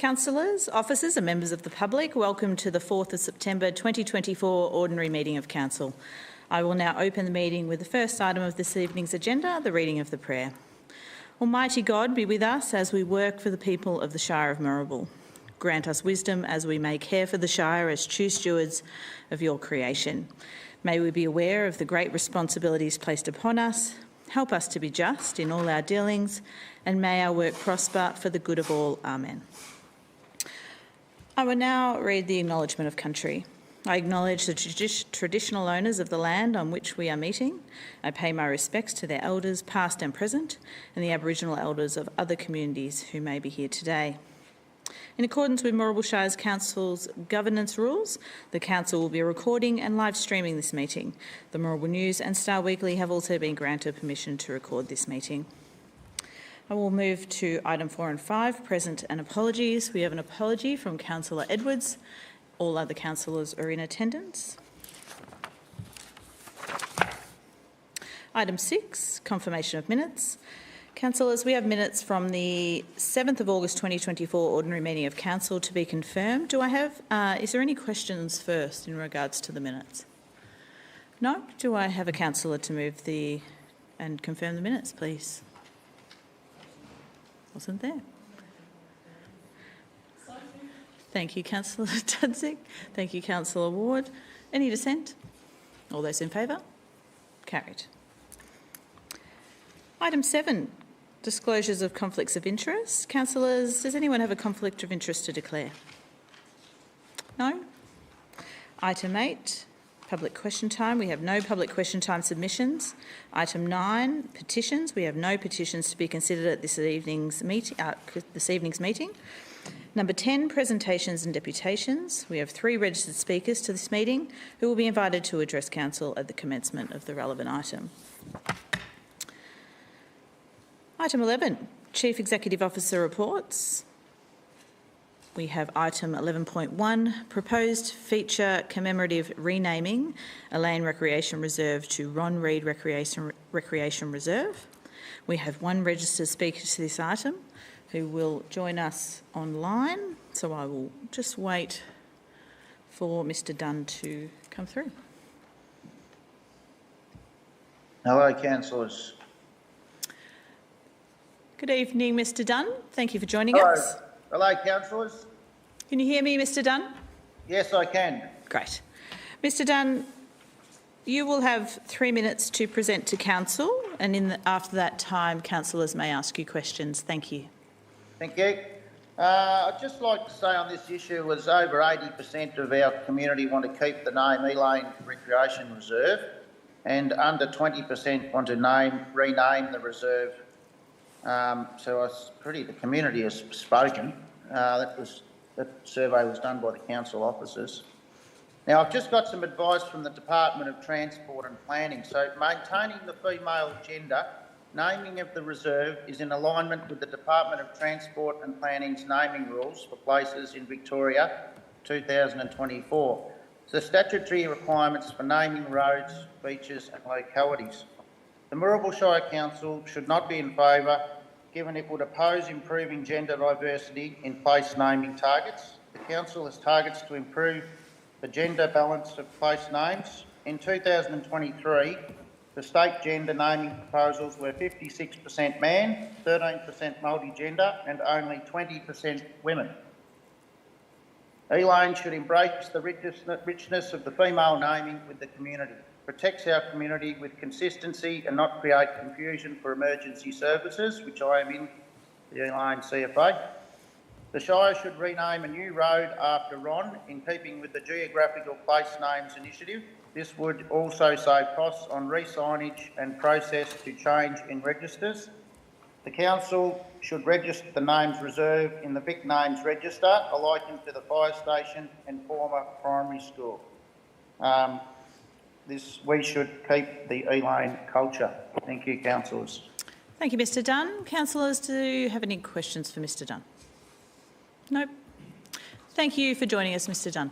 Councillors, officers and members of the public, welcome to the 4th of September 2024 Ordinary Meeting of Council. I will now open the meeting with the first item of this evening's agenda, the reading of the prayer. Almighty God, be with us as we work for the people of the Shire of Moorabool. Grant us wisdom as we may care for the Shire as true stewards of your creation. May we be aware of the great responsibilities placed upon us. Help us to be just in all our dealings, and may our work prosper for the good of all. Amen. I will now read the Acknowledgement of Country. I acknowledge the traditional owners of the land on which we are meeting. I pay my respects to their elders, past and present, and the Aboriginal elders of other communities who may be here today. In accordance with Moorabool Shire Council's governance rules, the Council will be recording and live streaming this meeting. The Moorabool News and Star Weekly have also been granted permission to record this meeting. I will move to item 4 and 5, present and apologies. We have an apology from Councillor Edwards. All other councillors are in attendance. Item 6, confirmation of minutes. Councillors, we have minutes from the 7th of August 2024 Ordinary Meeting of Council to be confirmed. Is there any questions first in regards to the minutes? No? Do I have a councillor to move and confirm the minutes, please? Wasn't there? Thank you, Councillor Tudzik. Thank you, Councillor Ward. Any dissent? All those in favour? Carried. Item 7, disclosures of conflicts of interest. Councillors, does anyone have a conflict of interest to declare? No? Item 8, public question time. We have no public question time submissions. Item 9, petitions. We have no petitions to be considered at this evening's meeting. Number 10, presentations and deputations. We have 3 registered speakers to this meeting who will be invited to address Council at the commencement of the relevant item. Item 11, Chief Executive Officer reports. We have item 11.1, proposed feature commemorative renaming Elaine Recreation Reserve to Ron Reid Recreation Reserve. We have 1 registered speaker to this item who will join us online, so I will just wait for Mr Dunn to come through. Hello, councillors. Good evening, Mr Dunn. Thank you for joining Hello. us. Hello, councillors. Can you hear me, Mr Dunn? Yes, I can. Great. Mr Dunn, you will have 3 minutes to present to Council, and after that time, councillors may ask you questions. Thank you. Thank you. I'd just like to say on this issue was over 80% of our community want to keep the name Elaine Recreation Reserve, and under 20% want to rename the reserve. So the community has spoken. That survey was done by the council officers. Now, I've just got some advice from the Department of Transport and Planning. So, maintaining the female gender, naming of the reserve is in alignment with the Department of Transport and Planning's naming rules for places in Victoria 2024. The statutory requirements for naming roads, beaches and localities. The Moorabool Shire Council should not be in favour, given it would oppose improving gender diversity in place naming targets. The Council has targets to improve the gender balance of place names. In 2023, the state gender naming proposals were 56% man, 13% multi-gender and only 20% women. Elaine should embrace the richness of the female naming with the community, protects our community with consistency and not create confusion for emergency services, which I am in the Elaine CFA. The Shire should rename a new road after Ron in keeping with the Geographical Place Names Initiative. This would also save costs on re-signage and process to change in registers. The Council should register the names reserve in the Vic Names Register, likened to the fire station and former primary school. We should keep the Elaine culture. Thank you, councillors. Thank you, Mr Dunn. Councillors, do you have any questions for Mr Dunn? No. Thank you for joining us, Mr Dunn.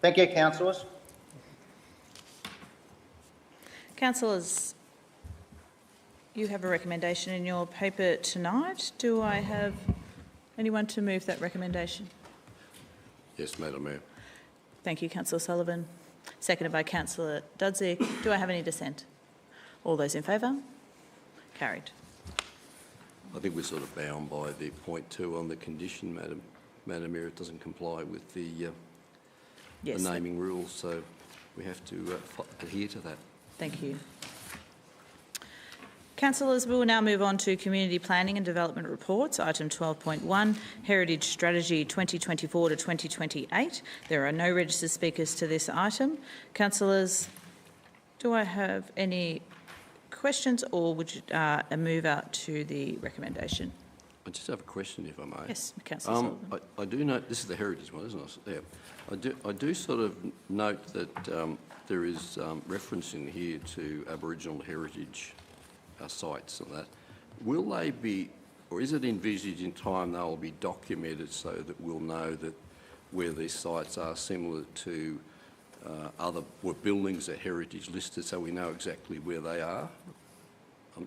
Thank you, councillors. Councillors, you have a recommendation in your paper tonight. Do I have Anyone to move that recommendation? Yes, Madam Mayor. Thank you, Councillor Sullivan. Seconded by Councillor Dudzik. Do I have any dissent? All those in favour? Carried. I think we're sort of bound by the point 2 on the condition, Madam Mayor. It doesn't comply with the Yes. naming rules, so we have to adhere to that. Thank you. Councillors, we will now move on to Community Planning and Development Reports, item 12.1, Heritage Strategy 2024 to 2028. There are no registered speakers to this item. Councillors, do I have any questions, or would you move out to the recommendation? I just have a question, if I may. Yes, Councillor Sullivan. I do note, this is the heritage one, isn't it? Yeah. I do sort of note that there is referencing here to Aboriginal heritage sites and that. Will they be, or is it envisaged in time they will be documented so that we'll know that where these sites are similar to other buildings that heritage listed, so we know exactly where they are?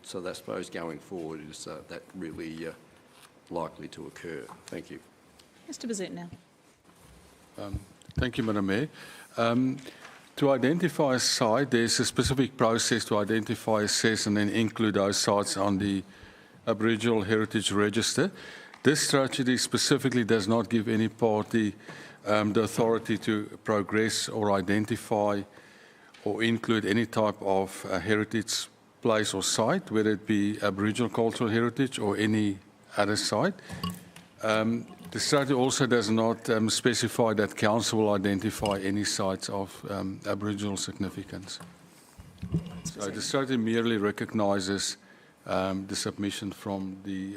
So I suppose going forward is that really likely to occur. Thank you. Mr Bazut now. Thank you, Madam Mayor. To identify a site, there's a specific process to identify, assess and then include those sites on the Aboriginal Heritage Register. This strategy specifically does not give any party the authority to progress or identify or include any type of heritage place or site, whether it be Aboriginal cultural heritage or any other site. The strategy also does not specify that Council will identify any sites of Aboriginal significance. So the strategy merely recognises the submission from the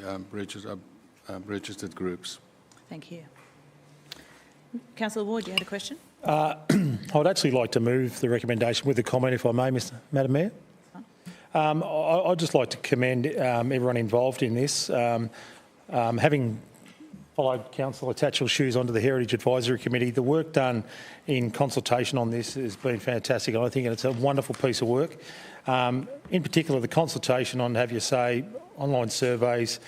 registered groups. Thank you. Councillor Ward, you had a question? I would actually like to move the recommendation with a comment, if I may, Madam Mayor. I'd just like to commend everyone involved in this. Having followed Councillor Tatchell's shoes onto the Heritage Advisory Committee, the work done in consultation on this has been fantastic. I think it's a wonderful piece of work. In particular, the consultation on, have you say, online surveys,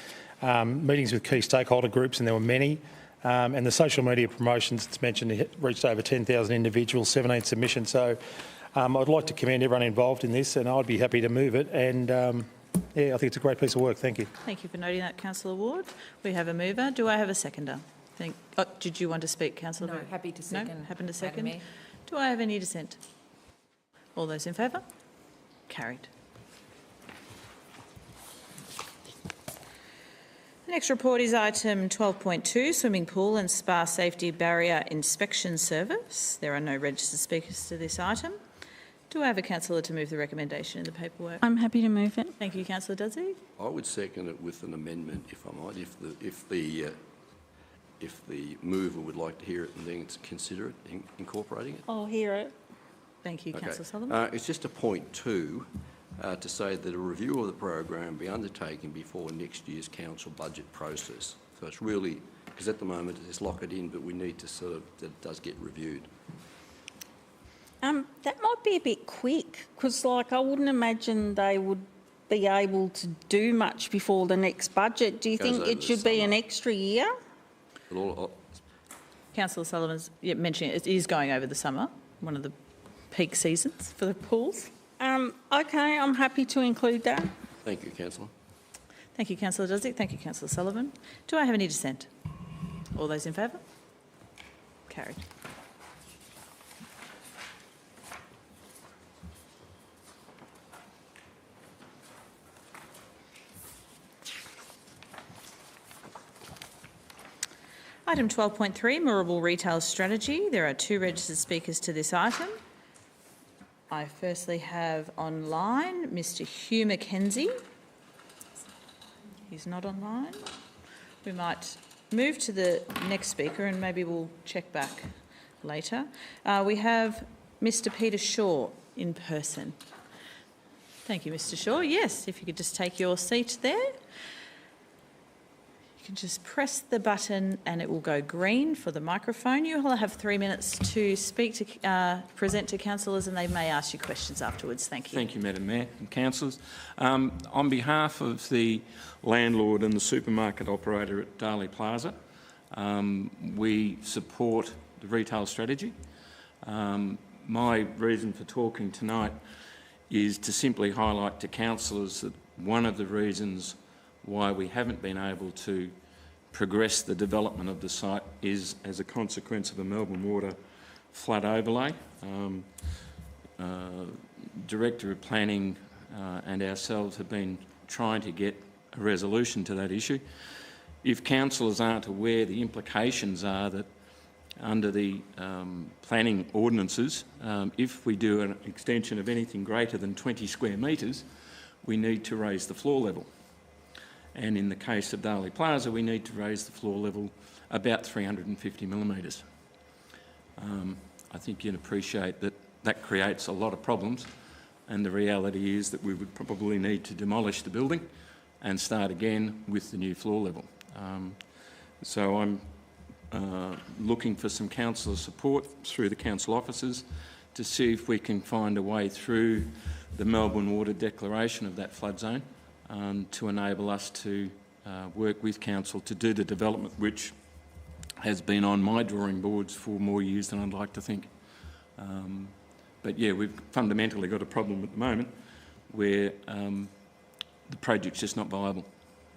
meetings with key stakeholder groups, and there were many, and the social media promotions, it's mentioned, it reached over 10,000 individuals, 17 submissions. So I'd like to commend everyone involved in this, and I'd be happy to move it. And yeah, I think it's a great piece of work. Thank you. Thank you for noting that, Councillor Ward. We have a mover. Do I have a seconder? Did you want to speak, Councillor? No, happy to second. No, happy to second. Madam Mayor. Do I have any dissent? All those in favour? Carried. The next report is item 12.2, Swimming Pool and Spa Safety Barrier Inspection Service. There are no registered speakers to this item. Do I have a councillor to move the recommendation in the paperwork? I'm happy to move it. Thank you, Councillor Dudzik. I would second it with an amendment, if I might, if the mover would like to hear it and then consider it, incorporating it. I'll hear it. Thank you, Okay. Councillor Sullivan. It's just a point 2 to say that a review of the program be undertaken before next year's council budget process. So it's really, because at the moment it's lock it in, but we need to sort of, that it does get reviewed. That might be a bit quick because, like, I wouldn't imagine they would be able to do much before the next budget. Do you Goes think over it the should be an summer. extra year? But Councillor Sullivan's mentioning it is going over the summer, one of the peak seasons for the pools. Okay, I'm happy to include that. thank you, Councillor. Thank you, Councillor Dudzik. Thank you, Councillor Sullivan. Do I have any dissent? All those in favour? Carried. Item 12.3, Moorabool Retail Strategy. There are 2 registered speakers to this item. I firstly have online Mr Hugh McKenzie. He's not online. We might move to the next speaker and maybe we'll check back later. We have Mr Peter Shaw in person. Thank you, Mr Shaw. Yes, if you could just take your seat there. You can just press the button and it will go green for the microphone. You will have 3 minutes to speak to, present to councillors, and they may ask you questions afterwards. Thank you. Thank you, Madam Mayor and councillors. On behalf of the landlord and the supermarket operator at Darley Plaza, we support the retail strategy. My reason for talking tonight is to simply highlight to councillors that one of the reasons why we haven't been able to progress the development of the site is as a consequence of a Melbourne Water flood overlay. Director of Planning and ourselves have been trying to get a resolution to that issue. If councillors aren't aware, the implications are that under the planning ordinances, if we do an extension of anything greater than 20 square metres, we need to raise the floor level. And in the case of Darley Plaza, we need to raise the floor level about 350 millimetres. I think you'd appreciate that that creates a lot of problems, and the reality is that we would probably need to demolish the building and start again with the new floor level. So I'm looking for some councillor support through the council offices to see if we can find a way through the Melbourne Water declaration of that flood zone to enable us to work with council to do the development which has been on my drawing boards for more years than I'd like to think. But yeah, we've fundamentally got a problem at the moment where the project's just not viable.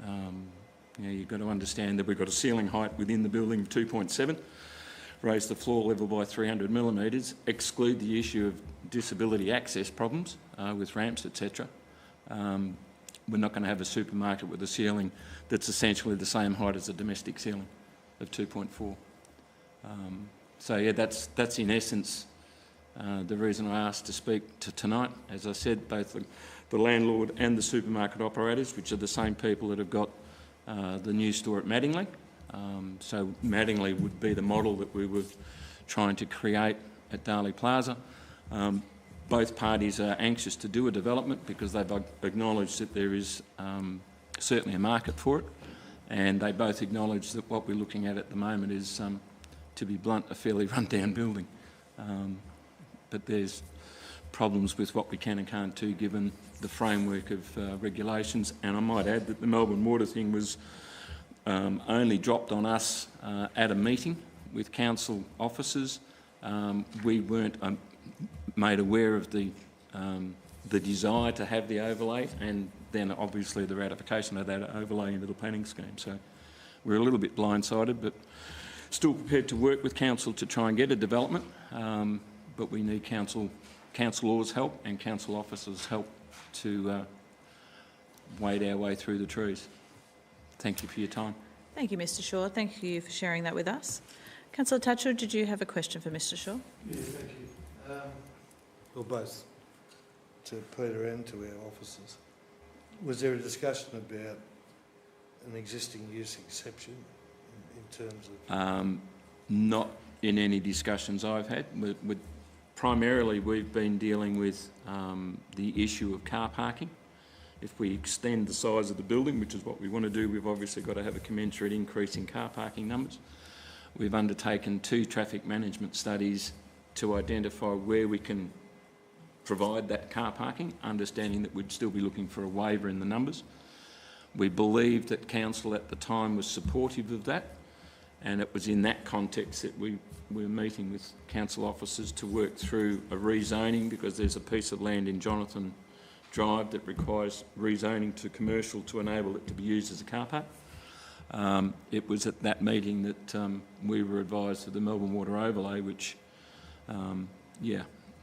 You know, you've got to understand that we've got a ceiling height within the building of 2.7, raise the floor level by 300 millimetres, exclude the issue of disability access problems with ramps, etc. We're not going to have a supermarket with a ceiling that's essentially the same height as a domestic ceiling of 2.4. So yeah, that's in essence the reason I asked to speak to tonight. As I said, both the landlord and the supermarket operators, which are the same people that have got the new store at Madingley. So Madingley would be the model that we were trying to create at Darley Plaza. Both parties are anxious to do a development because they've acknowledged that there is certainly a market for it, and they both acknowledge that what we're looking at the moment is, to be blunt, a fairly run-down building. But there's problems with what we can and can't do given the framework of regulations, and I might add that the Melbourne Water thing was only dropped on us at a meeting with council officers. We weren't made aware of the desire to have the overlay, and then obviously the ratification of that overlay into the planning scheme. So we're a little bit blindsided, but still prepared to work with council to try and get a development. But we need councillors' help and council officers' help to wade our way through the trees. Thank you for your time. Thank you, Mr Shaw. Thank you for sharing that with us. Councillor Tatchell, did you have a question for Mr Shaw? Yeah, thank you. Well, both to Peter and to our officers. Was there a discussion about an existing use exception in terms of... Not in any discussions I've had. Primarily, we've been dealing with the issue of car parking. If we extend the size of the building, which is what we want to do, we've obviously got to have a commensurate increase in car parking numbers. We've undertaken 2 traffic management studies to identify where we can provide that car parking, understanding that we'd still be looking for a waiver in the numbers. We believed that council at the time was supportive of that, and it was in that context that we were meeting with council officers to work through a rezoning, because there's a piece of land in Jonathan Drive that requires rezoning to commercial to enable it to be used as a car park. It was at that meeting that we were advised of the Melbourne Water overlay, which,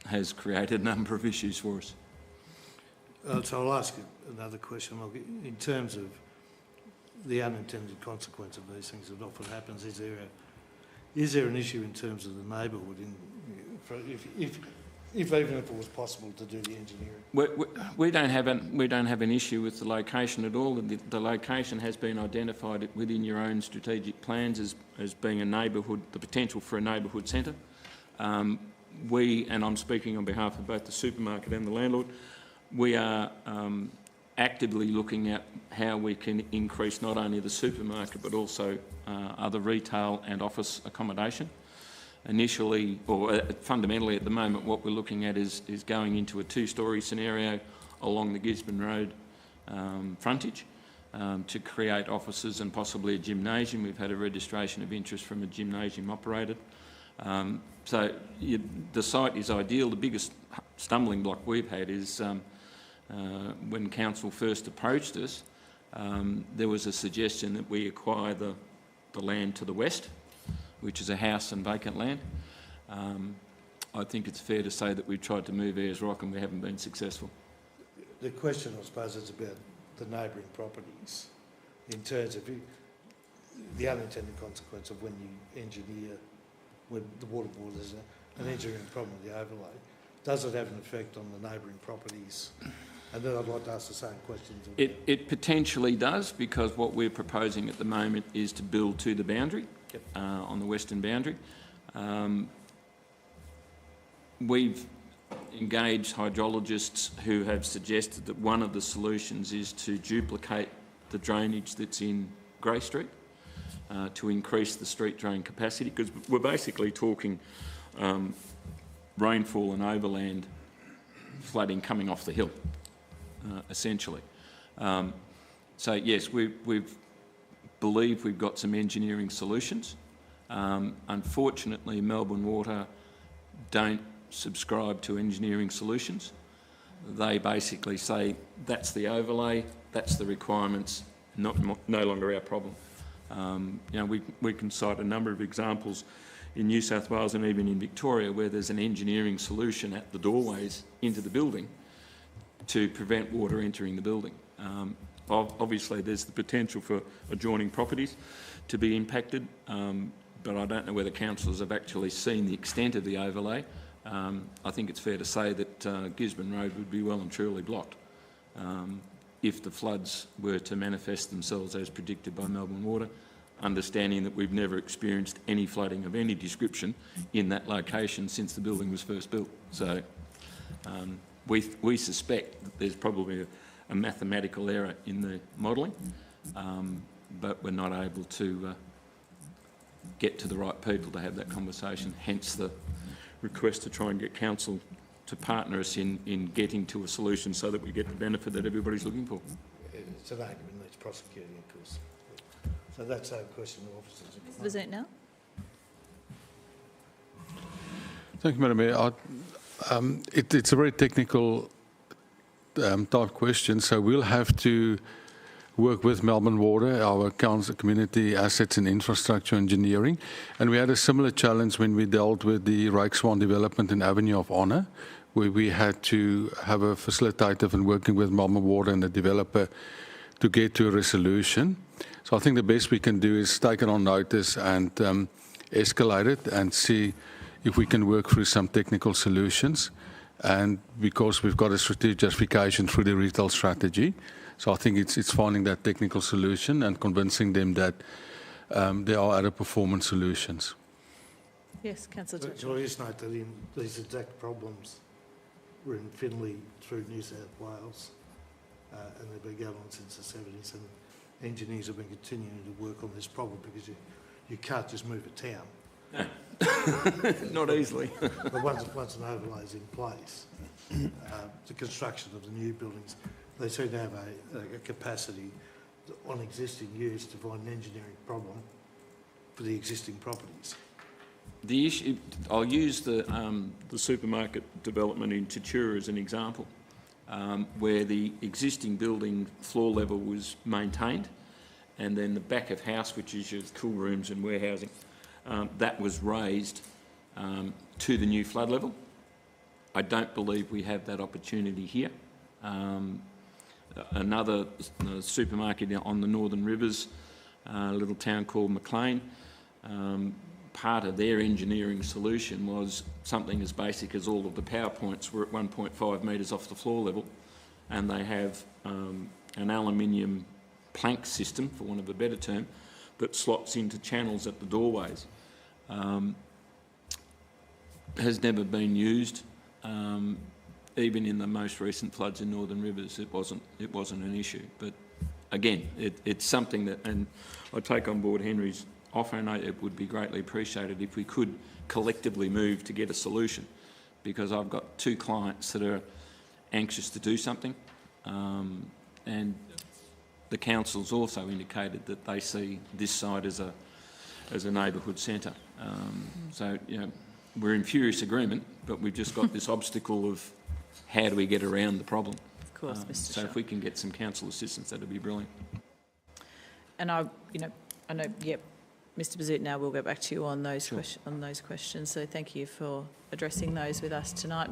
has created a number of issues for us. So I'll ask another question. In terms of the unintended consequence of these things that often happens, is there an issue in terms of the neighbourhood, if even if it was possible to do the engineering? We don't have an issue with the location at all. The location has been identified within your own strategic plans as being a neighbourhood, the potential for a neighbourhood centre. We, and I'm speaking on behalf of both the supermarket and the landlord, we are actively looking at how we can increase not only the supermarket but also other retail and office accommodation. Initially, or fundamentally at the moment, what we're looking at is going into a two-storey scenario along the Gisborne Road frontage to create offices and possibly a gymnasium. We've had a registration of interest from a gymnasium operator. So the site is ideal. The biggest stumbling block we've had is when council first approached us, there was a suggestion that we acquire the land to the west, which is a house and vacant land. I think it's fair to say that we've tried to move Ayers Rock and we haven't been successful. The question, I suppose, is about the neighbouring properties in terms of the unintended consequence of when you engineer, when the water board is an engineering problem with the overlay. Does it have an effect on the neighbouring properties? And then I'd like to ask the same questions. It potentially does, because what we're proposing at the moment is to build to the boundary, on the western boundary. We've engaged hydrologists who have suggested that one of the solutions is to duplicate the drainage that's in Grey Street to increase the street drain capacity, because we're basically talking rainfall and overland flooding coming off the hill, essentially. So yes, we believe we've got some engineering solutions. Unfortunately, Melbourne Water don't subscribe to engineering solutions. They basically say that's the overlay, that's the requirements, no longer our problem. You know, we can cite a number of examples in New South Wales and even in Victoria where there's an engineering solution at the doorways into the building to prevent water entering the building. Obviously there's the potential for adjoining properties to be impacted, but I don't know whether councillors have actually seen the extent of the overlay. I think it's fair to say that Gisborne Road would be well and truly blocked if the floods were to manifest themselves as predicted by Melbourne Water, understanding that we've never experienced any flooding of any description in that location since the building was first built. So we suspect that there's probably a mathematical error in the modelling, but we're not able to get to the right people to have that conversation, hence the request to try and get council to partner us in getting to a solution so that we get the benefit that everybody's looking for. It's an argument that needs prosecuting, of course. So that's our question to officers. Was it now? Thank you, Madam Mayor. It's a very technical type question, so we'll have to work with Melbourne Water, our council, community assets and infrastructure engineering. And we had a similar challenge when we dealt with the Ryk Swan development in Avenue of Honour, where we had to have a facilitator and working with Melbourne Water and the developer to get to a resolution. So I think the best we can do is take it on notice and escalate it and see if we can work through some technical solutions. And because we've got a strategic justification through the retail strategy, so I think it's finding that technical solution and convincing them that there are other performance solutions. Yes, Councillor. So I just note that in these exact problems were in Finley through New South Wales, and they've been going on since the 70s, and engineers have been continuing to work on this problem because you can't just move a town. Not easily. But once an overlay is in place, the construction of the new buildings, they seem to have a capacity on existing use to find an engineering problem for the existing properties. The issue, I'll use the supermarket development in Tatura as an example, where the existing building floor level was maintained, and then the back of house, which is your cool rooms and warehousing, that was raised to the new flood level. I don't believe we have that opportunity here. Another supermarket on the Northern Rivers, a little town called Maclean, part of their engineering solution was something as basic as all of the power points were at 1.5 metres off the floor level, and they have an aluminium plank system, for want of a better term, that slots into channels at the doorways. Has never been used. even in the most recent floods in Northern Rivers, it wasn't an issue. But again, it's something that, and I take on board Henry's offer, and it would be greatly appreciated if we could collectively move to get a solution, because I've got 2 clients that are anxious to do something, and the council's also indicated that they see this site as a neighbourhood centre. So, you know, we're in furious agreement, but we've just got this obstacle of how do we get around the problem. Of course, Mr. So Shaw. if we can get some council assistance, that'd be brilliant. And I know, yep, Mr. Bazut, now we'll go back to you on those questions. So thank you for addressing those with us tonight.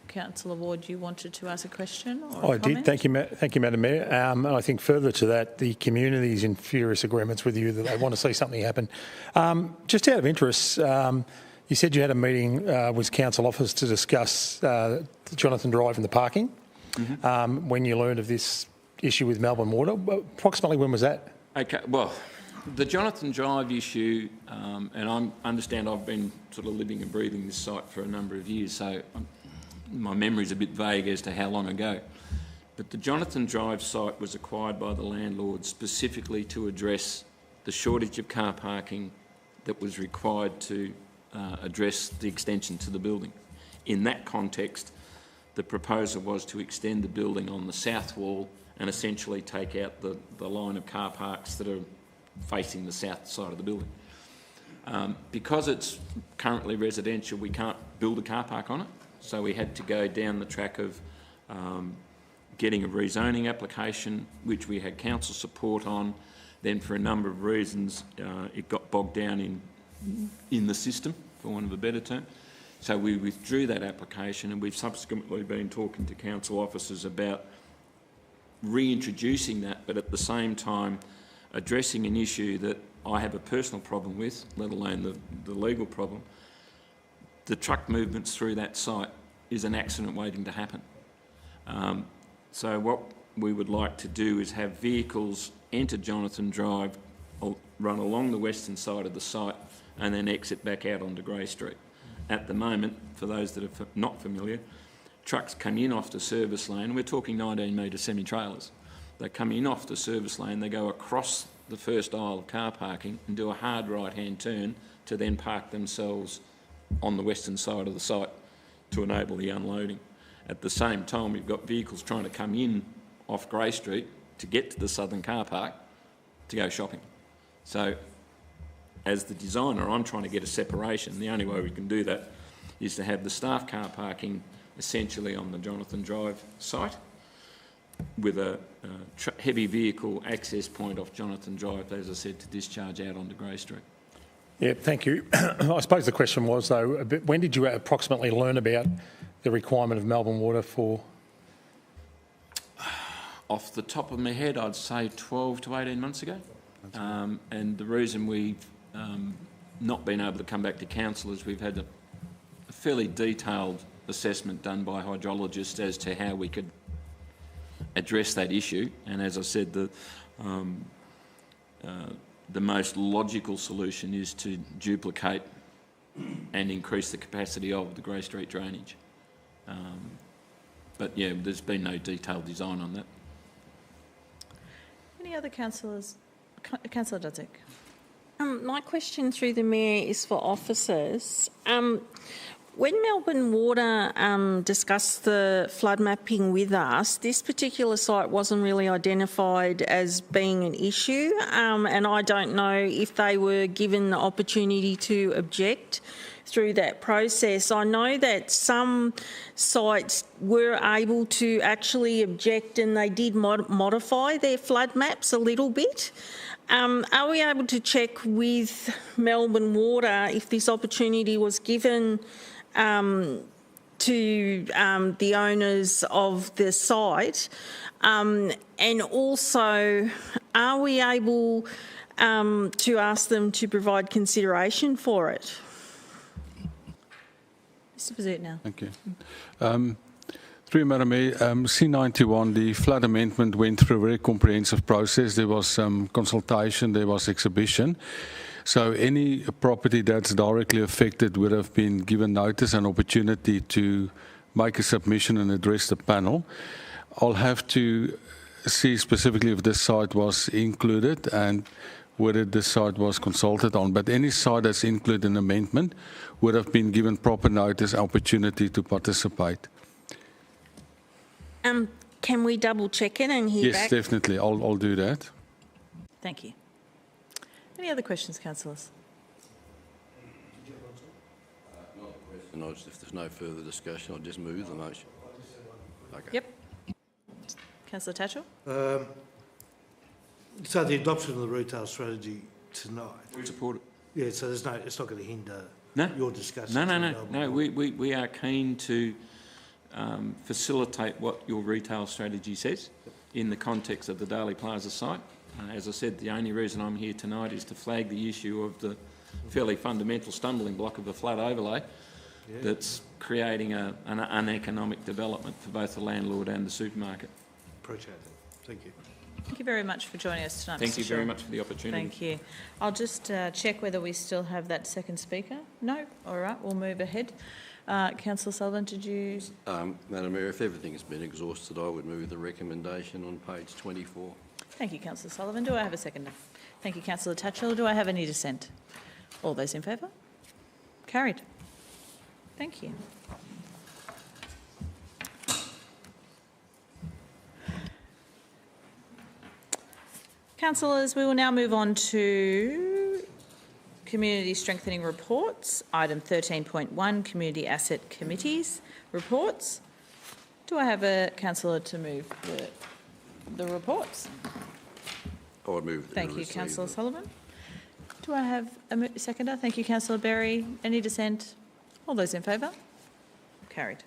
Councillor Ward, you wanted to ask a question or I did. Thank you, Madam Mayor. And I think further to that, the community is in furious agreements with you that they want to see something happen. Just out of interest, you said you had a meeting with council office to discuss Jonathan Drive and the parking. Mm-hmm. When you learned of this issue with Melbourne Water, approximately when was that? Okay, well, the Jonathan Drive issue, and I understand I've been sort of living and breathing this site for a number of years, so my memory's a bit vague as to how long ago. But the Jonathan Drive site was acquired by the landlord specifically to address the shortage of car parking that was required to address the extension to the building. In that context, the proposal was to extend the building on the south wall and essentially take out the line of car parks that are facing the south side of the building. Because it's currently residential, we can't build a car park on it, so we had to go down the track of getting a rezoning application, which we had council support on. Then for a number of reasons, it got bogged down in the system, for want of a better term. So we withdrew that application, and we've subsequently been talking to council officers about reintroducing that, but at the same time addressing an issue that I have a personal problem with, let alone the legal problem. The truck movements through that site is an accident waiting to happen. So what we would like to do is have vehicles enter Jonathan Drive, run along the western side of the site, and then exit back out onto Grey Street. At the moment, for those that are not familiar, trucks come in off the service lane. We're talking 19-metre semi-trailers. They come in off the service lane, they go across the first aisle of car parking and do a hard right-hand turn to then park themselves on the western side of the site to enable the unloading. At the same time, we've got vehicles trying to come in off Grey Street to get to the southern car park to go shopping. So, as the designer, I'm trying to get a separation. The only way we can do that is to have the staff car parking essentially on the Jonathan Drive site with a heavy vehicle access point off Jonathan Drive, as I said, to discharge out onto Grey Street. Yeah, thank you. I suppose the question was, though, when did you approximately learn about the requirement of Melbourne Water for? Off the top of my head, I'd say 12 to 18 months ago. And the reason we've not been able to come back to council is we've had a fairly detailed assessment done by hydrologists as to how we could address that issue. And as I said, the most logical solution is to duplicate and increase the capacity of the Grey Street drainage. But yeah, there's been no detailed design on that. Any other councillors? Councillor Dudzik. My question through the Mayor is for officers. When Melbourne Water discussed the flood mapping with us, this particular site wasn't really identified as being an issue, and I don't know if they were given the opportunity to object through that process. I know that some sites were able to actually object, and they did modify their flood maps a little bit. Are we able to check with Melbourne Water if this opportunity was given to the owners of the site? And also, are we able to ask them to provide consideration for it? Mr. Bazut now. Thank you. Through Madam Mayor, C91, the flood amendment went through a very comprehensive process. There was some consultation, there was exhibition. So any property that's directly affected would have been given notice and opportunity to make a submission and address the panel. I'll have to see specifically if this site was included and whether this site was consulted on. But any site that's included in amendment would have been given proper notice, opportunity to participate. Can we double check it and hear Yes, back? definitely. I'll do that. Thank you. Any other questions, councillors? Not a question. If there's no further discussion, I'll just move the motion. Okay. Yep. Councillor Tatchell? So the adoption of the retail strategy tonight, We support it. yeah, so there's no, it's not going to hinder No. your discussion. No. We are keen to facilitate what your retail strategy says in the context of the Daly Plaza site. As I said, the only reason I'm here tonight is to flag the issue of the fairly fundamental stumbling block of a flood overlay that's creating an uneconomic development for both the landlord and the supermarket. Appreciate it. Thank you. Thank you very much for joining us tonight, Thank Mr. you very Shaw. much for the opportunity. Thank you. I'll just check whether we still have that second speaker. No? All right, we'll move ahead. Councillor Sullivan, did you... Madam Mayor, if everything has been exhausted, I would move the recommendation on page 24. Thank you, Councillor Sullivan. Do I have a seconder? Thank you, Councillor Tatchell. Do I have any dissent? All those in favour? Carried. Thank you. Councillors, we will now move on to Community Strengthening Reports. Item 13.1, Community Asset Committees Reports. Do I have a councillor to move the reports? I would move that Thank you, receive Councillor the- Sullivan. Do I have a seconder? Thank you, Councillor Berry. Any dissent? All those in favour? Carried.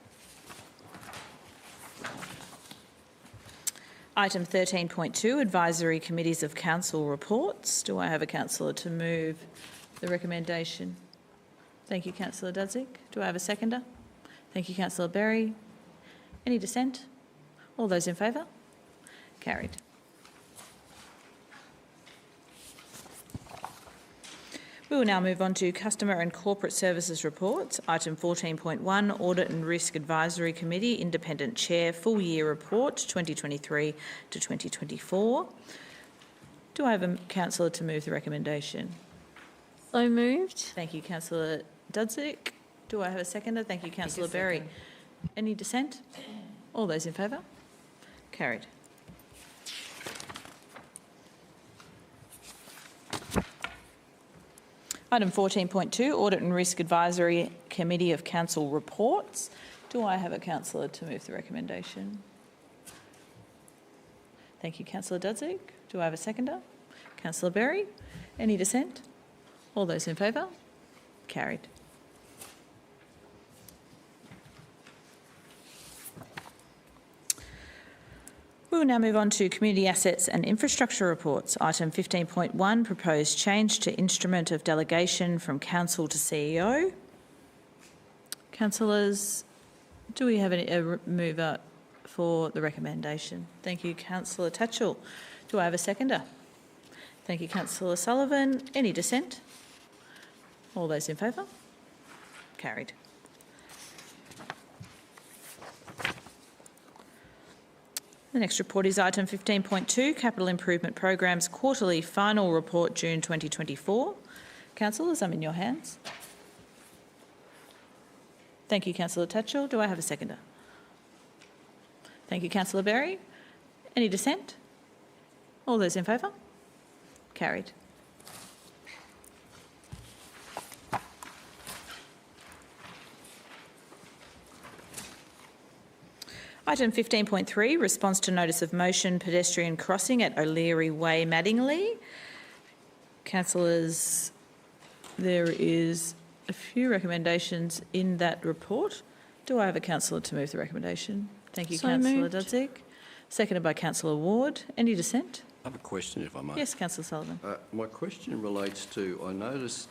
Item 13.2, Advisory Committees of Council Reports. Do I have a councillor to move the recommendation? Thank you, Councillor Dudzik. Do I have a seconder? Thank you, Councillor Berry. Any dissent? All those in favour? Carried. We will now move on to Customer and Corporate Services Reports. Item 14.1, Audit and Risk Advisory Committee, Independent Chair, Full Year Report 2023 to 2024. Do I have a councillor to move the recommendation? So moved. Thank you, Councillor Dudzik. Do I have a seconder? Thank you, Councillor Berry. Any dissent? All those in favour? Carried. Item 14.2, Audit and Risk Advisory Committee of Council Reports. Do I have a councillor to move the recommendation? Thank you, Councillor Dudzik. Do I have a seconder? Councillor Berry. Any dissent? All those in favour? Carried. We will now move on to Community Assets and Infrastructure Reports. Item 15.1, Proposed Change to Instrument of Delegation from Council to CEO. Councillors, do we have a mover for the recommendation? Thank you, Councillor Tatchell. Do I have a seconder? Thank you, Councillor Sullivan. Any dissent? All those in favour? Carried. The next report is item 15.2, Capital Improvement Program's Quarterly Final Report, June 2024. Councillors, I'm in your hands. Thank you, Councillor Tatchell. Do I have a seconder? Thank you, Councillor Berry. Any dissent? All those in favour? Carried. Item 15.3, Response to Notice of Motion Pedestrian Crossing at O'Leary Way, Madingley. Councillors, there is a few recommendations in that report. Do I have a councillor to move the recommendation? Thank you, So Councillor moved. Dudzik. Seconded by Councillor Ward. Any dissent? I have a question, if I may. Yes, Councillor Sullivan. My question relates to, I noticed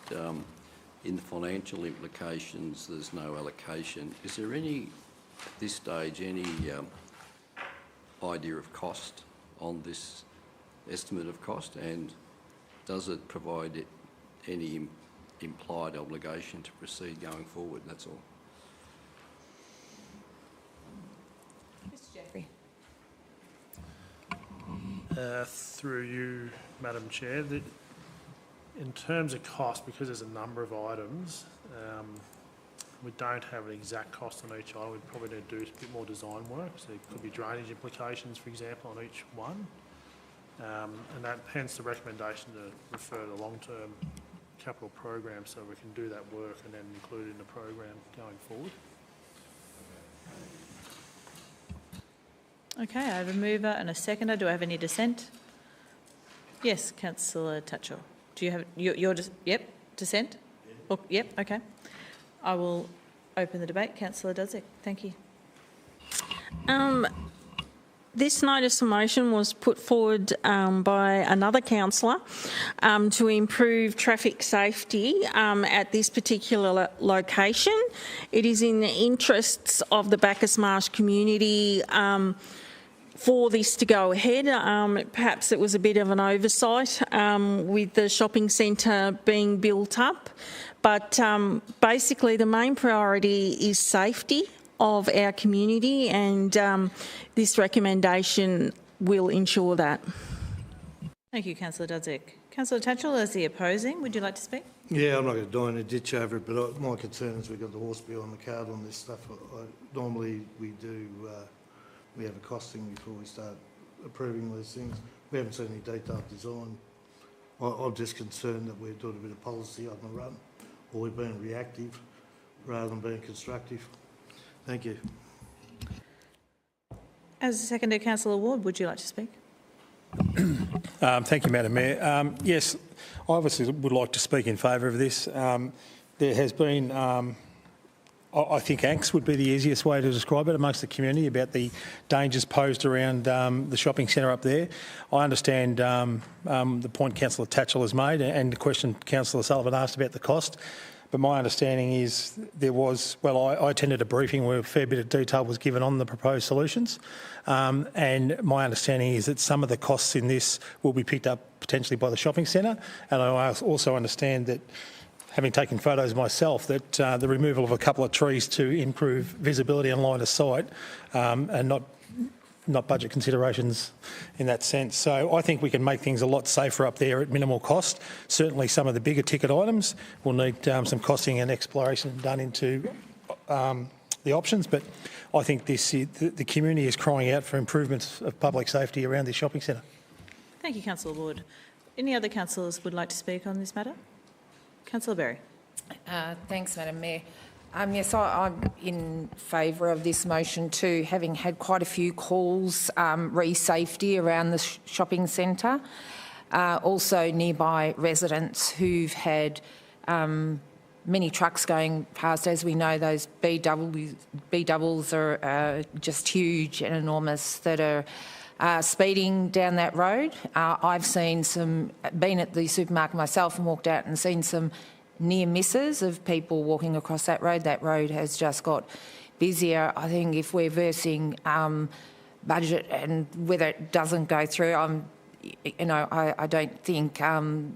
in the financial implications there's no allocation. Is there any, at this stage, any idea of cost on this estimate of cost, and does it provide any implied obligation to proceed going forward? That's all. Jeffrey. Through you, Madam Chair, in terms of cost, because there's a number of items, we don't have an exact cost on each item. We'd probably need to do a bit more design work. So there could be drainage implications, for example, on each one. And that hence the recommendation to refer to long-term capital program so we can do that work and then include it in the program going forward. Okay, I have a mover and a seconder. Do I have any dissent? Yes, Councillor Tatchell. Do you have your dissent? Yeah. Oh, yep, okay. I will open the debate. Councillor Dudzik, thank you. This notice of motion was put forward by another councillor to improve traffic safety at this particular location. It is in the interests of the Bacchus Marsh community for this to go ahead. Perhaps it was a bit of an oversight with the shopping centre being built up, but basically the main priority is safety of our community, and this recommendation will ensure that. Thank you, Councillor Dudzik. Councillor Tatchell, as the opposing, would you like to speak? Yeah, I'm not going to die in a ditch over it, but my concern is we've got the horse behind the cart on this stuff. Normally we do, we have a costing before we start approving these things. We haven't seen any detailed design. I'm just concerned that we're doing a bit of policy on the run, or we're being reactive rather than being constructive. Thank you. As a seconder, Councillor Ward, would you like to speak? Thank you, Madam Mayor. Yes, I obviously would like to speak in favour of this. There has been, I think angst would be the easiest way to describe it amongst the community about the dangers posed around the shopping centre up there. I understand the point Councillor Tatchell has made and the question Councillor Sullivan asked about the cost. But my understanding is there was, well, I attended a briefing where a fair bit of detail was given on the proposed solutions. And my understanding is that some of the costs in this will be picked up potentially by the shopping centre. And I also understand that, having taken photos myself, that the removal of a couple of trees to improve visibility and line of sight and not budget considerations in that sense. So I think we can make things a lot safer up there at minimal cost. Certainly some of the bigger ticket items will need some costing and exploration done into the options, but I think the community is crying out for improvements of public safety around this shopping centre. Thank you, Councillor Ward. Any other councillors would like to speak on this matter? Councillor Berry. Thanks, Madam Mayor. Yes, I'm in favour of this motion too, having had quite a few calls re-safety around the shopping centre. Also nearby residents who've had many trucks going past. As we know, those B-doubles are just huge and enormous that are speeding down that road. I've been at the supermarket myself and walked out and seen some near misses of people walking across that road. That road has just got busier. I think if we're versing budget and whether it doesn't go through, I don't think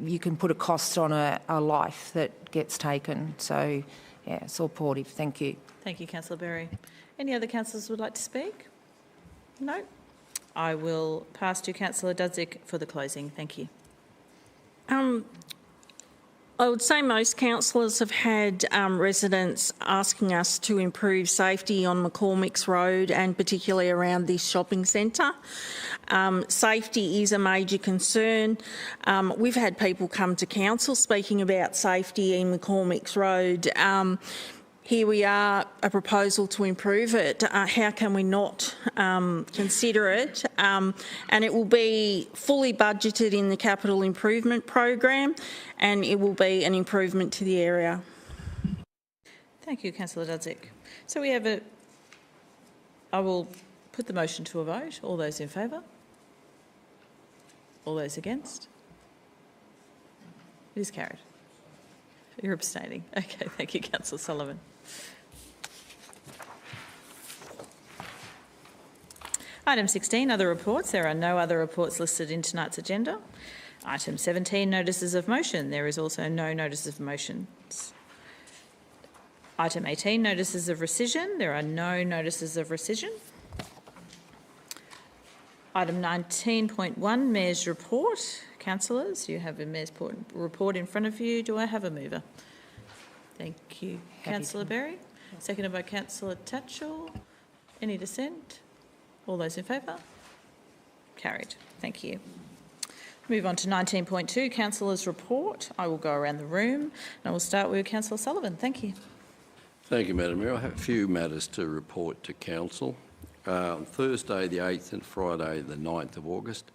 you can put a cost on a life that gets taken. So, yeah, supportive. Thank you. Thank you, Councillor Berry. Any other councillors would like to speak? No? I will pass to Councillor Dudzik for the closing. Thank you. I would say most councillors have had residents asking us to improve safety on McCormick's Road and particularly around this shopping centre. Safety is a major concern. We've had people come to council speaking about safety in McCormick's Road. Here we are, a proposal to improve it. How can we not consider it? And it will be fully budgeted in the capital improvement program, and it will be an improvement to the area. Thank you, Councillor Dudzik. So we have I will put the motion to a vote. All those in favour? All those against? It is carried. You're abstaining. Okay, thank you, Councillor Sullivan. Item 16, other reports. There are no other reports listed in tonight's agenda. Item 17, notices of motion. There is also no notice of motions. Item 18, notices of rescission. There are no notices of rescission. Item 19.1, Mayor's Report. Councillors, you have a Mayor's Report in front of you. Do I have a mover? Thank you. Councillor Berry, seconded by Councillor Tatchell. Any dissent? All those in favour? Carried. Thank you. Move on to 19.2, Councillors' Report. I will go around the room and I will start with Councillor Sullivan. Thank you. Thank you, Madam Mayor. I have a few matters to report to Council. On Thursday the 8th and Friday the 9th of August,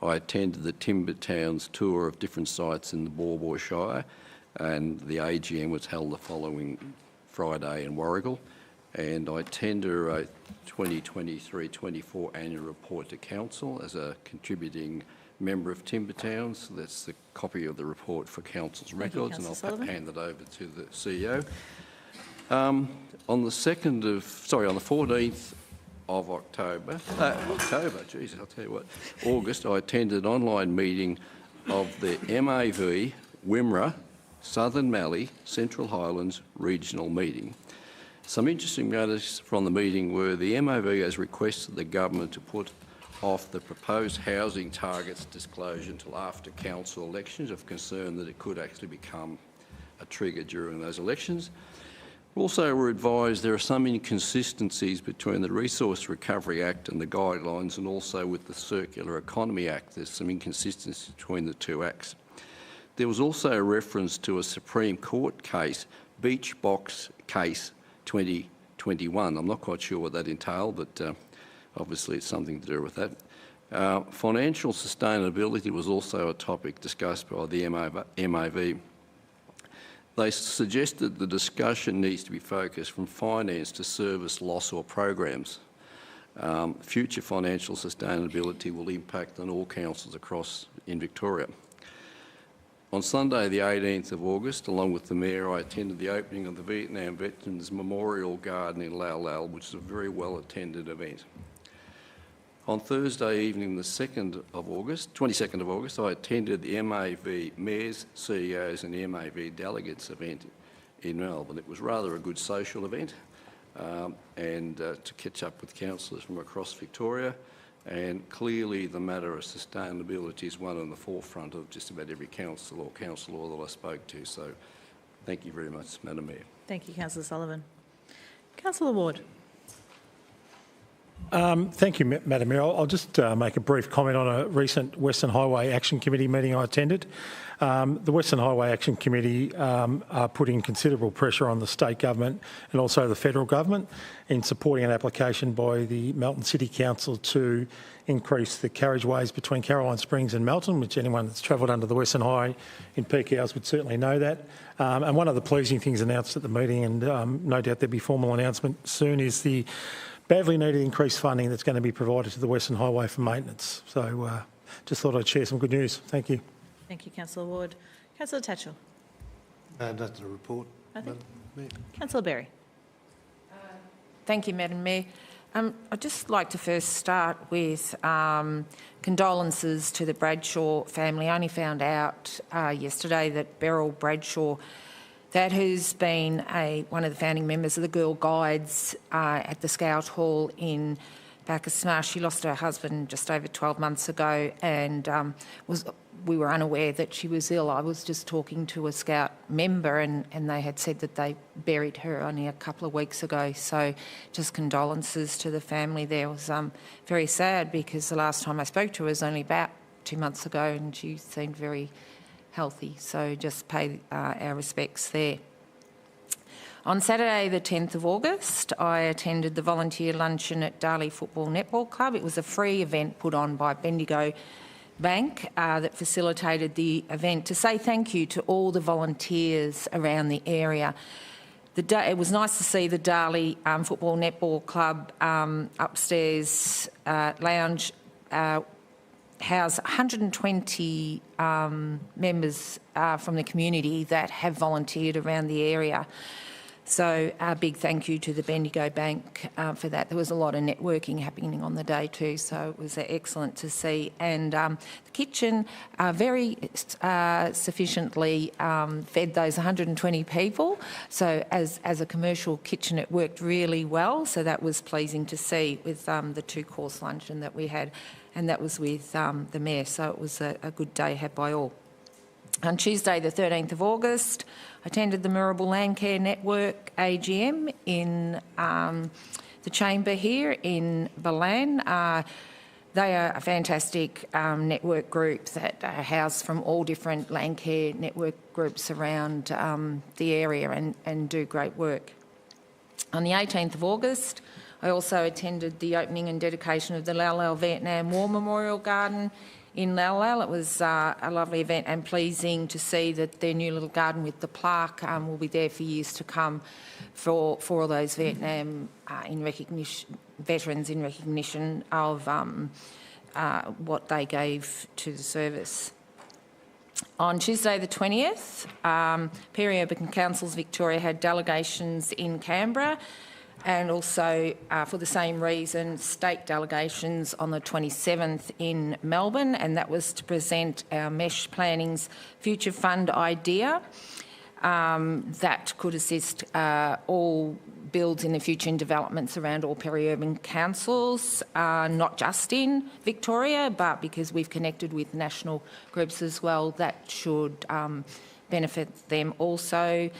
I attended the Timber Towns tour of different sites in the Baw Baw Shire, and the AGM was held the following Friday in Warragul, and I tender a 2023-24 annual report to Council as a contributing member of Timber Towns. That's the copy of the report for Council's records, and I'll hand it over to the CEO. On the 14th of October, geez, I'll tell you what, August, I attended an online meeting of the MAV Wimmera Southern Mallee Central Highlands Regional Meeting. Some interesting matters from the meeting were the MAV has requested the government to put off the proposed housing targets disclosure until after council elections, of concern that it could actually become a trigger during those elections. Also, we're advised there are some inconsistencies between the Resource Recovery Act and the guidelines, and also with the Circular Economy Act. There's some inconsistencies between the two acts. There was also a reference to a Supreme Court case, Beach Box Case 2021. I'm not quite sure what that entailed, but obviously it's something to do with that. Financial sustainability was also a topic discussed by the MAV. They suggested the discussion needs to be focused from finance to service loss or programs. Future financial sustainability will impact on all councils across in Victoria. On Sunday the 18th of August, along with the Mayor, I attended the opening of the Vietnam Veterans Memorial Garden in Lau Lau, which is a very well attended event. On Thursday evening, the 22nd of August, I attended the MAV Mayors, CEOs and the MAV Delegates event in Melbourne. It was rather a good social event and to catch up with councillors from across Victoria, and clearly the matter of sustainability is one on the forefront of just about every council or councillor that I spoke to. So thank you very much, Madam Mayor. Thank you, Councillor Sullivan. Councillor Ward. Thank you, Madam Mayor. I'll just make a brief comment on a recent Western Highway Action Committee meeting I attended. The Western Highway Action Committee are putting considerable pressure on the state government and also the federal government in supporting an application by the Melton City Council to increase the carriageways between Caroline Springs and Melton, which anyone that's travelled under the Western Highway in peak hours would certainly know that. And one of the pleasing things announced at the meeting, and no doubt there'll be formal announcement soon, is the badly needed increased funding that's going to be provided to the Western Highway for maintenance. So just thought I'd share some good news. Thank you. Thank you, Councillor Ward. Councillor Tatchell. That's the report. Councillor Berry. Thank you, Madam Mayor. I'd just like to first start with condolences to the Bradshaw family. I only found out yesterday that Beryl Bradshaw, that who's been one of the founding members of the Girl Guides at the Scout Hall in Bacchus, she lost her husband just over 12 months ago, and we were unaware that she was ill. I was just talking to a Scout member and they had said that they buried her only a couple of weeks ago. So just condolences to the family there. It was very sad because the last time I spoke to her was only about 2 months ago and she seemed very healthy. So just pay our respects there. On Saturday the 10th of August, I attended the volunteer luncheon at Darley Football Netball Club. It was a free event put on by Bendigo Bank that facilitated the event to say thank you to all the volunteers around the area. It was nice to see the Darley Football Netball Club upstairs lounge house 120 members from the community that have volunteered around the area. So a big thank you to the Bendigo Bank for that. There was a lot of networking happening on the day too, so it was excellent to see. And the kitchen very sufficiently fed those 120 people. So as a commercial kitchen, it worked really well. So that was pleasing to see with the 2-course luncheon that we had, and that was with the Mayor. So it was a good day had by all. On Tuesday, the 13th of August, I attended the Moorabool Landcare Network AGM in the chamber here in Balan. They are a fantastic network group that are housed from all different Landcare network groups around the area and do great work. On the 18th of August, I also attended the opening and dedication of the Lau Lau Vietnam War Memorial Garden in Lau Lau. It was a lovely event and pleasing to see that their new little garden with the plaque will be there for years to come for all those Vietnam veterans in recognition of what they gave to the service. On Tuesday the 20th, Peri-Urban Councils Victoria had delegations in Canberra, and also, for the same reason, state delegations on the 27th in Melbourne, and that was to present our Mesh Planning's Future Fund idea that could assist all builds in the future in developments around all peri-urban councils, not just in Victoria, but because we've connected with national groups as well, that should benefit them also.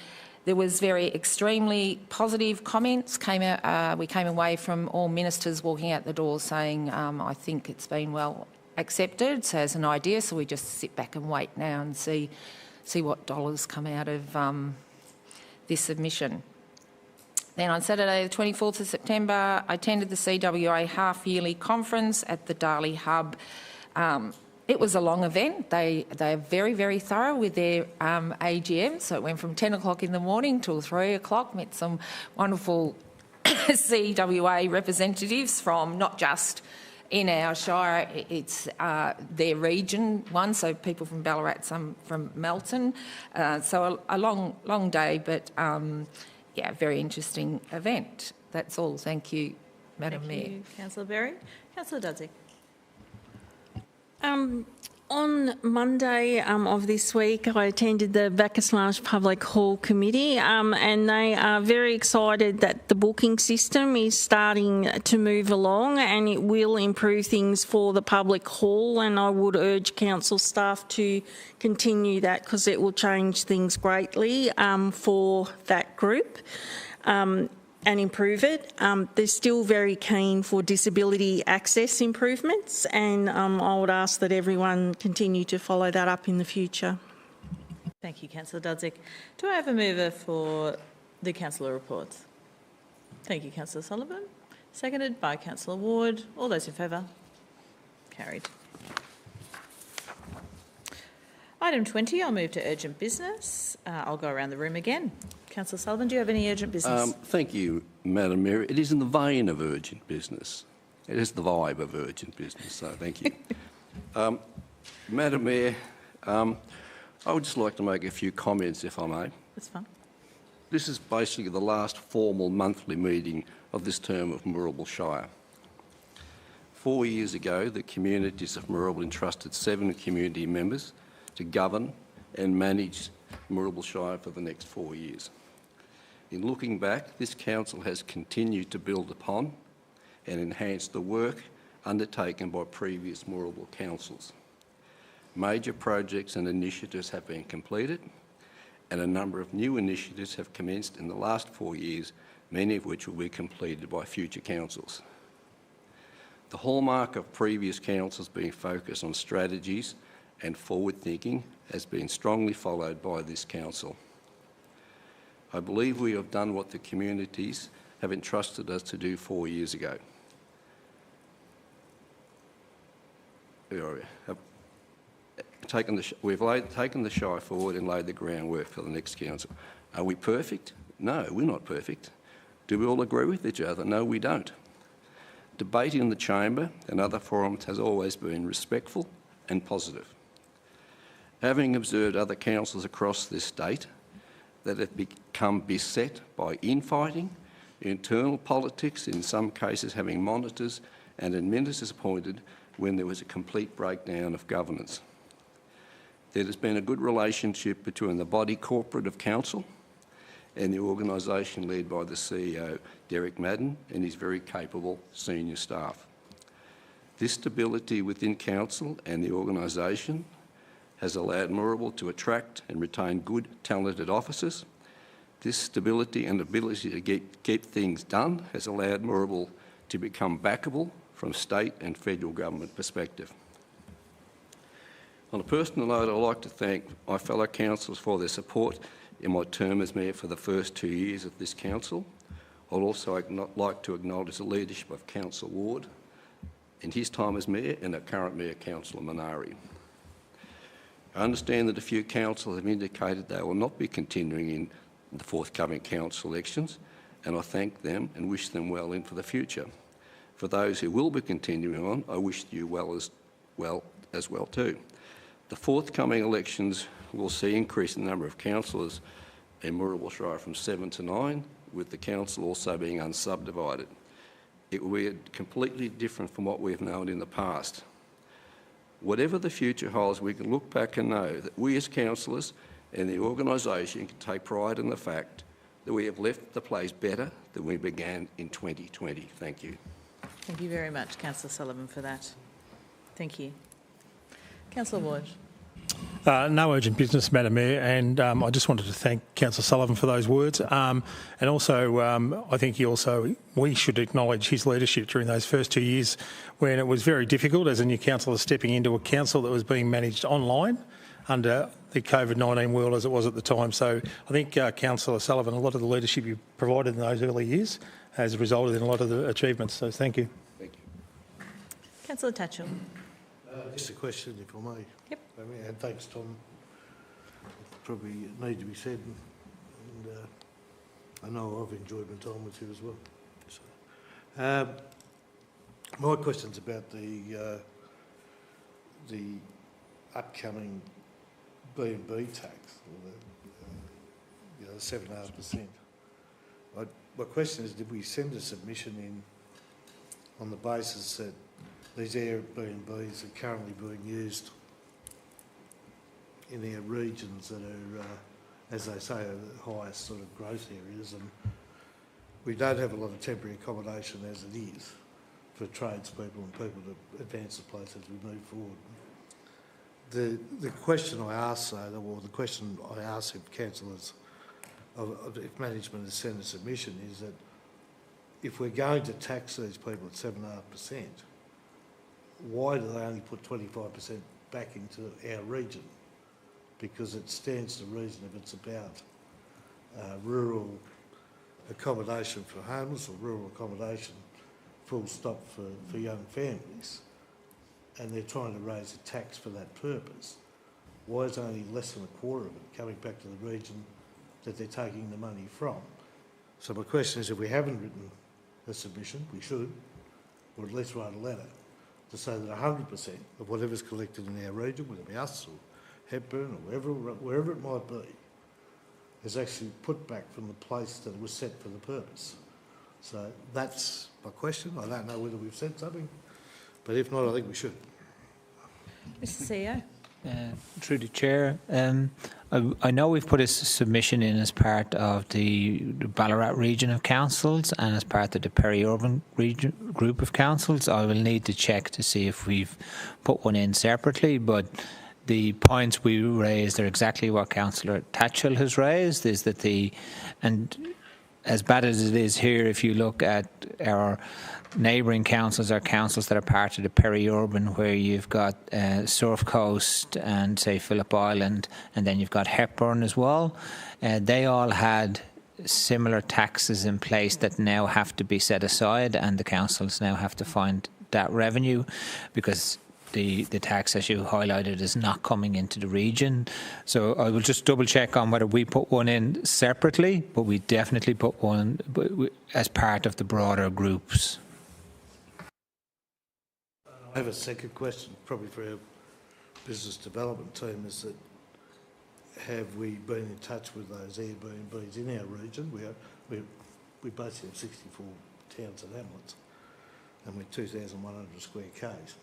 There was very extremely positive comments. We came away from all ministers walking out the door saying, I think it's been well accepted so as an idea, so we just sit back and wait now and see what dollars come out of this submission. Then on Saturday the 24th of September, I attended the CWA half-yearly conference at the Darley Hub. It was a long event. They are very, very thorough with their AGM. So it went from 10 o'clock in the morning till 3 o'clock, met some wonderful CWA representatives from not just in our shire, it's their region one, so people from Ballarat, some from Melton. So a long day, but yeah, very interesting event. That's all. Thank you, Madam Mayor. Thank you, Councillor Berry. Councillor Dudzik. On Monday of this week, I attended the Bacchus Marsh Public Hall Committee, and they are very excited that the booking system is starting to move along and it will improve things for the public hall, and I would urge council staff to continue that because it will change things greatly for that group. And improve it. They're still very keen for disability access improvements, and I would ask that everyone continue to follow that up in the future. Thank you, Councillor Dudzik. Do I have a mover for the councillor reports? Thank you, Councillor Sullivan. Seconded by Councillor Ward. All those in favour? Carried. Item 20, I'll move to urgent business. I'll go around the room again. Councillor Sullivan, do you have any urgent business? Thank you, Madam Mayor. It is in the vein of urgent business. It is the vibe of urgent business, so thank you. Madam Mayor, I would just like to make a few comments, if I may. That's fine. This is basically the last formal monthly meeting of this term of Moorabool Shire. 4 years ago, the communities of Moorabool entrusted 7 community members to govern and manage Moorabool Shire for the next 4 years. In looking back, this council has continued to build upon and enhance the work undertaken by previous Moorabool councils. Major projects and initiatives have been completed, and a number of new initiatives have commenced in the last 4 years, many of which will be completed by future councils. The hallmark of previous councils being focused on strategies and forward thinking has been strongly followed by this council. I believe we have done what the communities have entrusted us to do 4 years ago. We've taken the Shire forward and laid the groundwork for the next council. Are we perfect? No, we're not perfect. Do we all agree with each other? No, we don't. Debate in the chamber and other forums has always been respectful and positive. Having observed other councils across this state, that have become beset by infighting, internal politics, in some cases having monitors and administrators appointed when there was a complete breakdown of governance. There has been a good relationship between the body corporate of council and the organisation led by the CEO, Derek Madden, and his very capable senior staff. This stability within council and the organisation has allowed Moorabool to attract and retain good, talented officers. This stability and ability to get things done has allowed Moorabool to become backable from state and federal government perspective. On a personal note, I'd like to thank my fellow councillors for their support in my term as Mayor for the first 2 years of this council. I'd also like to acknowledge the leadership of Councillor Ward in his time as Mayor and our current Mayor, Councillor Minari. I understand that a few councillors have indicated they will not be continuing in the forthcoming council elections, and I thank them and wish them well in for the future. For those who will be continuing on, I wish you well too. The forthcoming elections will see increase in the number of councillors in Moorabool Shire from 7 to 9, with the council also being unsubdivided. It will be completely different from what we've known in the past. Whatever the future holds, we can look back and know that we as councillors and the organisation can take pride in the fact that we have left the place better than we began in 2020. Thank you. Thank you very much, Councillor Sullivan, for that. Thank you. Councillor Ward. No urgent business, Madam Mayor, and I just wanted to thank Councillor Sullivan for those words. And also, I think we should acknowledge his leadership during those first 2 years when it was very difficult as a new councillor stepping into a council that was being managed online under the COVID-19 world as it was at the time. So I think Councillor Sullivan, a lot of the leadership you provided in those early years has resulted in a lot of the achievements. So thank you. Thank you. Councillor Tatchell. Just a question, if I may. Yep. And thanks, Tom. It probably need to be said, and I know I've enjoyed my time with you as well. So, my question's about the upcoming B&B tax, or the 7.5%. My question is, did we send a submission in on the basis that these Airbnbs are currently being used in our regions that are, as they say, are the highest sort of growth areas, and we don't have a lot of temporary accommodation as it is for tradespeople and people to advance the place as we move forward. The question I asked, or the question I asked if councillors, if management has sent a submission, is that if we're going to tax these people at 7.5%, why do they only put 25% back into our region? Because it stands to reason if it's about rural accommodation for homeless or rural accommodation full stop for young families, and they're trying to raise a tax for that purpose, why is only less than a quarter of it coming back to the region that they're taking the money from? So my question is, if we haven't written a submission, we should, or at least write a letter to say that 100% of whatever's collected in our region, whether it be us or Hepburn or wherever it might be, is actually put back from the place that it was set for the purpose. So that's my question. I don't know whether we've said something, but if not, I think we should. Mr. CEO. Through the chair, I know we've put a submission in as part of the Ballarat region of councils and as part of the peri-urban region group of councils. I will need to check to see if we've put one in separately, but the points we raised are exactly what Councillor Tatchell has raised, is that and as bad as it is here, if you look at our neighbouring councils are councils that are part of the peri-urban, where you've got Surf Coast and, say, Phillip Island, and then you've got Hepburn as well. They all had similar taxes in place that now have to be set aside, and the councils now have to find that revenue because the tax, as you highlighted, is not coming into the region. So I will just double check on whether we put one in separately, but we definitely put one as part of the broader groups. I have a second question, probably for our business development team, is that have we been in touch with those Airbnbs in our region? We basically have 64 towns and hamlets, and we're 2,100 square k's.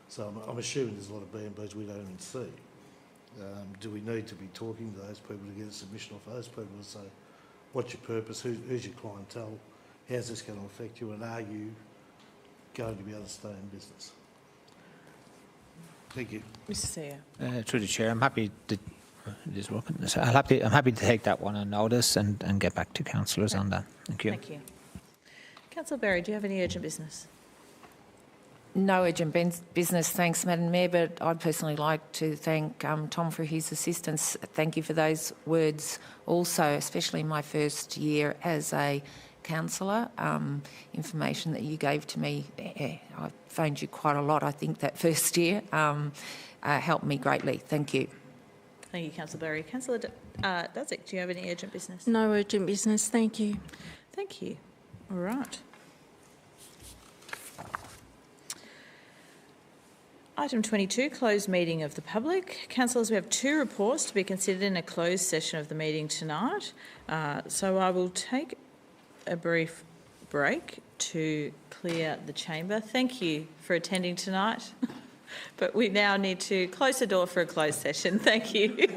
So I'm assuming there's a lot of B&Bs we don't even see. Do we need to be talking to those people to get a submission off those people to say, what's your purpose, who's your clientele, how's this going to affect you, and are you going to be able to stay in business? Thank you. Mr Seah. Through the chair, I'm happy to. It is working. So I'm happy to take that one on notice and get back to councillors on that. Thank you. Thank you. Councillor Berry, do you have any urgent business? No urgent business, thanks, Madam Mayor, but I'd personally like to thank Tom for his assistance. Thank you for those words also, especially in my first year as a councillor. Information that you gave to me, I phoned you quite a lot, I think, that first year, helped me greatly. Thank you. Thank you, Councillor Berry. Councillor Dudzik, do you have any urgent business? No urgent business, thank you. Thank you. All right. Item 22, closed meeting of the public. Councillors, we have 2 reports to be considered in a closed session of the meeting tonight. So I will take a brief break to clear the chamber. Thank you for attending tonight. But we now need to close the door for a closed session. Thank you.